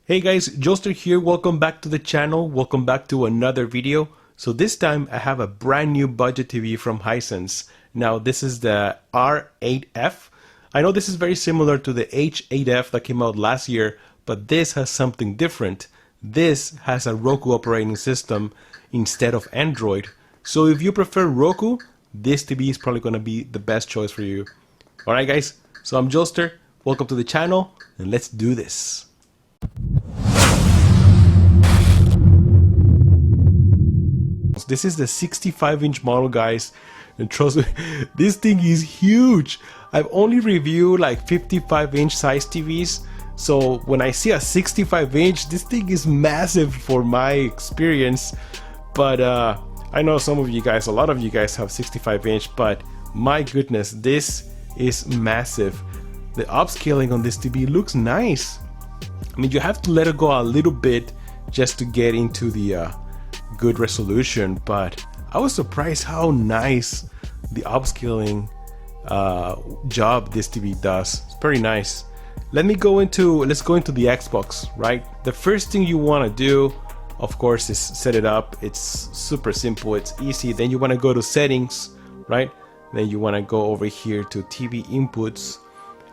Hey guys, Joester here. Welcome back to the channel. Welcome back to another video. So this time I have a brand new budget TV from Hisense. Now this is the R8F. I know this is very similar to the H9F that came out last year, but this has something different. This has a Roku operating system instead of Android. So if you prefer Roku, this TV is probably going to be the best choice for you. Alright guys, so I'm Joester. Welcome to the channel and let's do this. This is the 65-inch model, guys, and trust me, this thing is huge. I've only reviewed like 55-inch size TVs, so when I see a 65-inch, this thing is massive for my experience. But I know some of you guys, a lot of you guys have 65-inch, but my goodness, this is massive. The upscaling on this TV looks nice. I mean, you have to let it go a little bit just to get into the good resolution, but I was surprised how nice the upscaling job this TV does. It's very nice. Let's go into the Xbox, right? The first thing you want to do, of course, is set it up. It's super simple, it's easy. Then you want to go to settings, right? Then you want to go over here to TV inputs,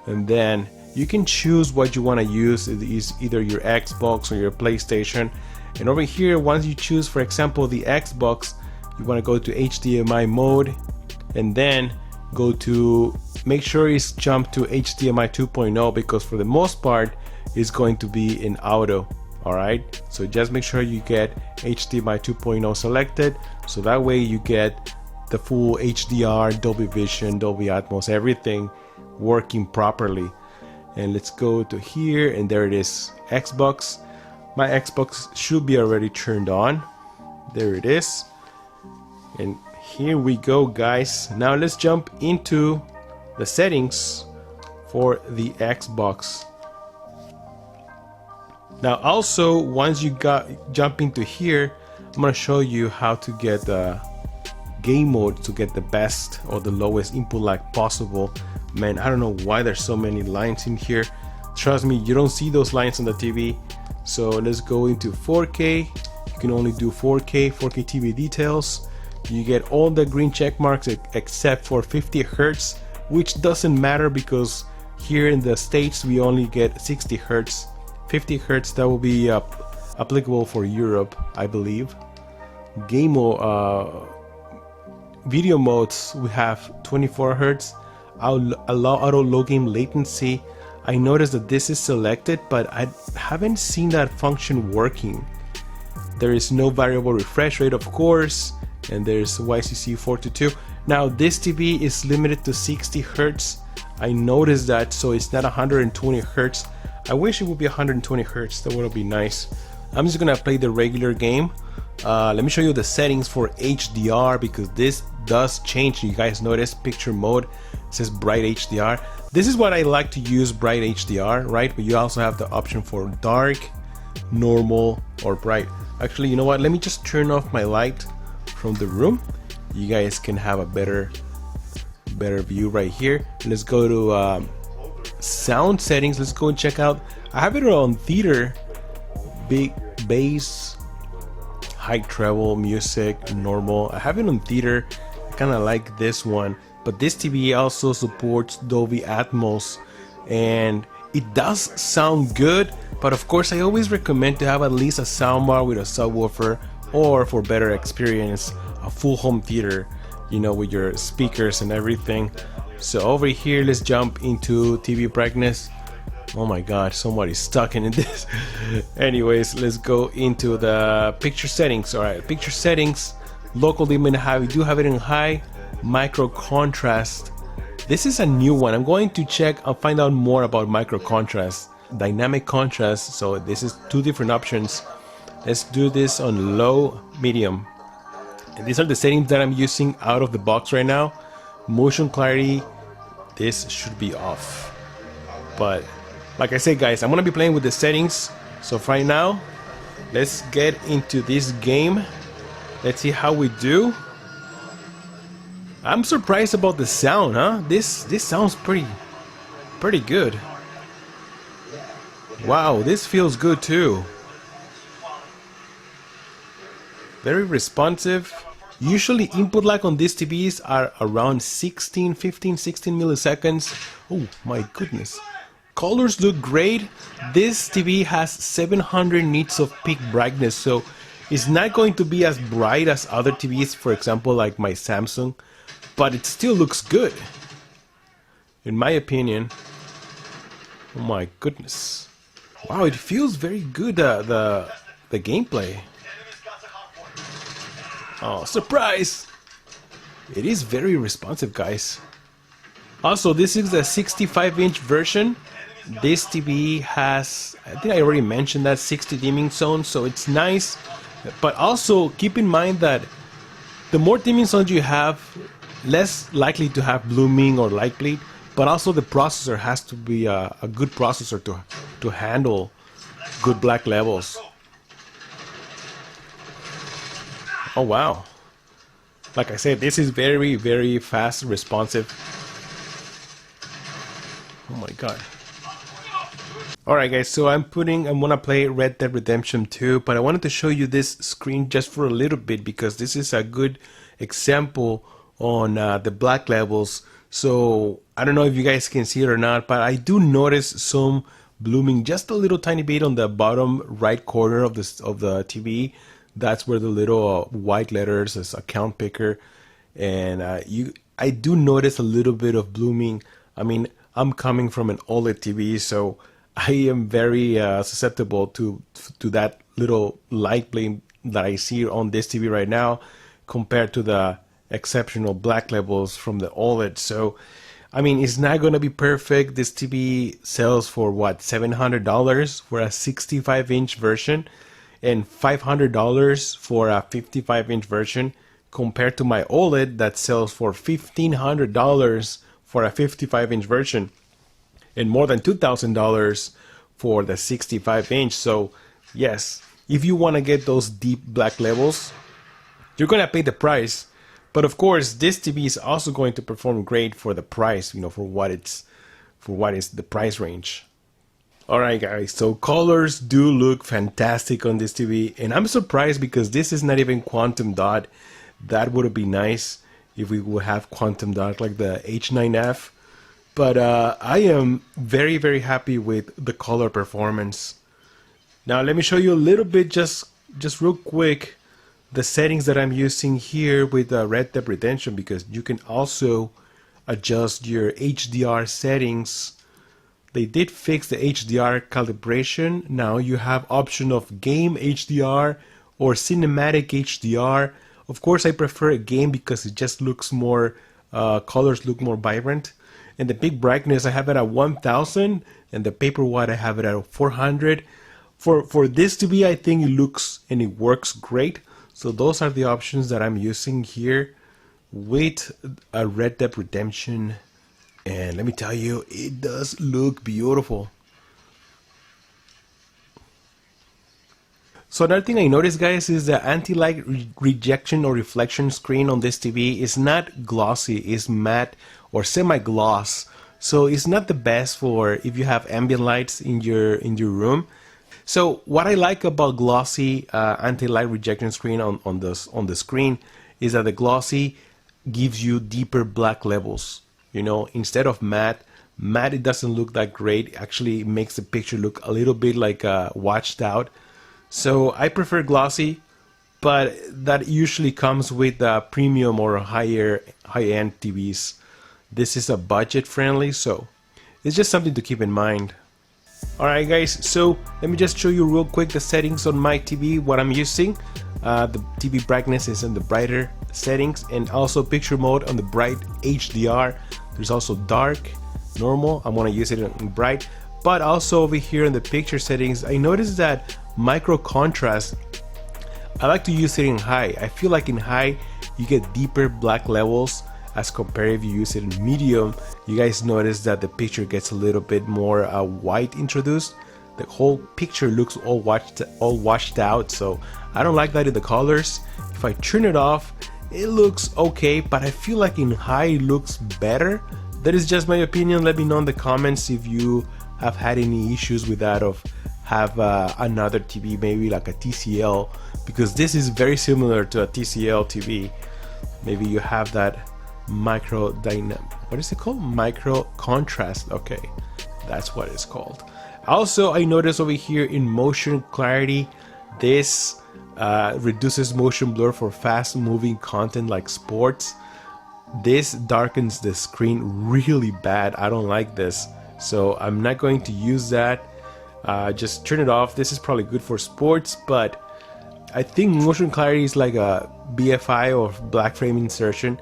and then you can choose what you want to use. It is either your Xbox or your PlayStation. And over here, once you choose, for example, the Xbox, you want to go to HDMI mode, and then go to, make sure it's jumped to HDMI 2.0, because for the most part, it's going to be in auto. All right, so just make sure you get HDMI 2.0 selected, so that way you get the full HDR, Dolby Vision, Dolby Atmos, everything working properly. And let's go to here, and there it is, Xbox. My Xbox should be already turned on. There it is. And here we go, guys. Now let's jump into the settings for the Xbox. Now also, once you jump into here, I'm gonna show you how to get the game mode to get the best or the lowest input lag possible. Man, I don't know why there's so many lines in here. Trust me, you don't see those lines on the TV. So let's go into 4K. You can only do 4K TV details. You get all the green check marks except for 50 Hertz, which doesn't matter because here in the States we only get 60 Hertz. 50 Hertz, that will be applicable for Europe, I believe. Game mode, video modes, we have 24 Hertz. Allow auto low game latency. I noticed that this is selected, but I haven't seen that function working. There is no variable refresh rate, of course, and there's YCC 422. Now this TV is limited to 60 Hertz. I noticed that, so it's not 120 Hertz. I wish it would be 120 Hertz. That would be nice. I'm just gonna play the regular game. Let me show you the settings for HDR, because this does change. You guys notice picture mode, it says bright HDR. This is what I like to use, bright HDR, right? But you also have the option for dark, normal, or bright. Actually, you know what? Let me just turn off my light from the room. You guys can have a better view right here. Let's go to sound settings. Let's go and check out. I have it on theater, big bass, high treble, music, normal. I have it on theater. I kind of like this one. But this TV also supports Dolby Atmos, and it does sound good, but of course I always recommend to have at least a soundbar with a subwoofer, or for better experience, a full home theater, you know, with your speakers and everything. So over here, let's jump into TV brightness. Oh my god, somebody's stuck in this. Anyways, let's go into the picture settings. Alright, picture settings, local dim and high. We do have it in high. Micro contrast, this is a new one. I'm going to check and find out more about micro contrast. Dynamic contrast, so this is two different options. Let's do this on low, medium, and these are the settings that I'm using out of the box right now. Motion clarity, this should be off, but like I said, guys, I'm gonna be playing with the settings. So for right now, let's get into this game. Let's see how we do. I'm surprised about the sound, huh? This sounds pretty good. Wow, this feels good too. Very responsive. Usually input lag on these TVs are around 16 milliseconds. Oh my goodness. Colors look great. This TV has 700 nits of peak brightness, so it's not going to be as bright as other TVs, for example like my Samsung, but it still looks good, in my opinion. Oh my goodness. Wow, it feels very good, the gameplay. Oh, surprise! It is very responsive, guys. Also, this is a 65-inch version. This TV has, I think I already mentioned that, 60 dimming zones, so it's nice. But also keep in mind that the more dimming zones you have, less likely to have blooming or light bleed. But also the processor has to be a good processor to handle good black levels. Oh wow. Like I said, this is very, very fast, responsive. Oh my god. Alright guys, so I'm gonna play Red Dead Redemption 2, but I wanted to show you this screen just for a little bit because this is a good example on the black levels. So I don't know if you guys can see it or not, but I do notice some blooming just a little tiny bit on the bottom right corner of the TV. That's where the little white letters is account picker, and I do notice a little bit of blooming. I mean, I'm coming from an OLED TV, so I am very susceptible to that little light blame that I see on this TV right now compared to the exceptional black levels from the OLED. So I mean, it's not gonna be perfect. This TV sells for what, $700 for a 65-inch version and $500 for a 55-inch version, compared to my OLED that sells for $1,500 for a 55-inch version and more than $2,000 for the 65-inch. So yes, if you want to get those deep black levels, you're gonna pay the price. But of course, this TV is also going to perform great for the price, you know, for what is the price range. Alright guys, so colors do look fantastic on this TV, and I'm surprised because this is not even quantum dot. That would be nice if we would have quantum dot like the H9F. But I am very, very happy with the color performance. Now let me show you a little bit, just real quick, the settings that I'm using here with Red Dead Redemption, because you can also adjust your HDR settings. They did fix the HDR calibration. Now you have option of game HDR or cinematic HDR. Of course, I prefer a game because it just looks more, colors look more vibrant. And the peak brightness, I have it at 1000, and the paper white, I have it at 400. For this to be, I think it looks and it works great. So those are the options that I'm using here with a Red Dead Redemption. And let me tell you, it does look beautiful. So another thing I noticed, guys, is the anti-light rejection or reflection screen on this TV is not glossy, it's matte or semi-gloss. So it's not the best for if you have ambient lights in your room. So what I like about glossy anti-light rejection screen on the screen is that the glossy gives you deeper black levels. You know, instead of matte, it doesn't look that great. Actually, it makes the picture look a little bit like washed out. So I prefer glossy, but that usually comes with premium or high-end TVs. This is a budget friendly, so it's just something to keep in mind. Alright guys, so let me just show you real quick the settings on my TV, what I'm using. The TV brightness is in the brighter settings, and also picture mode on the bright HDR. There's also dark, normal, I'm going to use it in bright. But also over here in the picture settings, I noticed that micro contrast, I like to use it in high. I feel like in high you get deeper black levels as compared if you use it in medium. You guys notice that the picture gets a little bit more white introduced. The whole picture looks all washed out, so I don't like that in the colors. If I turn it off, it looks okay, but I feel like in high it looks better. That is just my opinion. Let me know in the comments if you have had any issues with that of have another TV, maybe like a TCL, because this is very similar to a TCL TV. Maybe you have that micro dynamic, what is it called? Micro contrast. Okay, that's what it's called. Also, I noticed over here in motion clarity, this reduces motion blur for fast moving content like sports. This darkens the screen really bad. I don't like this, so I'm not going to use that. Just turn it off. This is probably good for sports, but I think motion clarity is like a BFI or black frame insertion.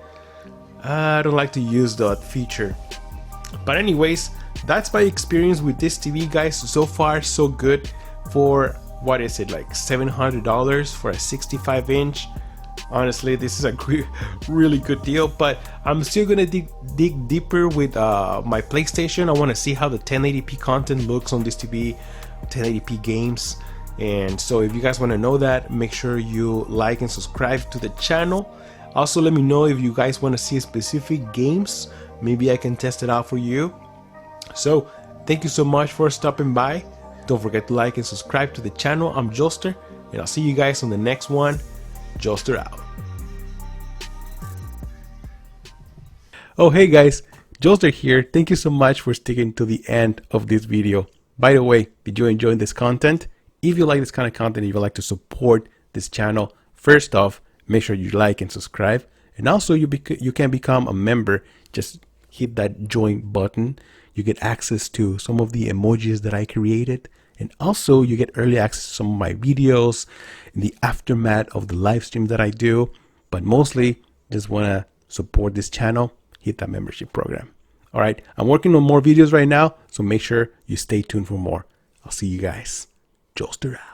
I don't like to use that feature. But anyways, that's my experience with this TV, guys. So far so good. For what is it, like $700 for a 65-inch? Honestly, this is a really good deal, but I'm still gonna dig deeper with my PlayStation. I want to see how the 1080p content looks on this TV, 1080p games. And so if you guys want to know that, make sure you like and subscribe to the channel. Also, let me know if you guys want to see specific games. Maybe I can test it out for you. So thank you so much for stopping by. Don't forget to like and subscribe to the channel. I'm Joster, and I'll see you guys on the next one. Joster out. Oh hey guys, Joster here. Thank you so much for sticking to the end of this video. By the way, did you enjoy this content? If you like this kind of content, if you like to support this channel, first off, make sure you like and subscribe. And also you can become a member. Just hit that join button. You get access to some of the emojis that I created. And also you get early access to some of my videos in the aftermath of the live stream that I do. But mostly just want to support this channel, hit that membership program. All right, I'm working on more videos right now, so make sure you stay tuned for more. I'll see you guys. Joster out.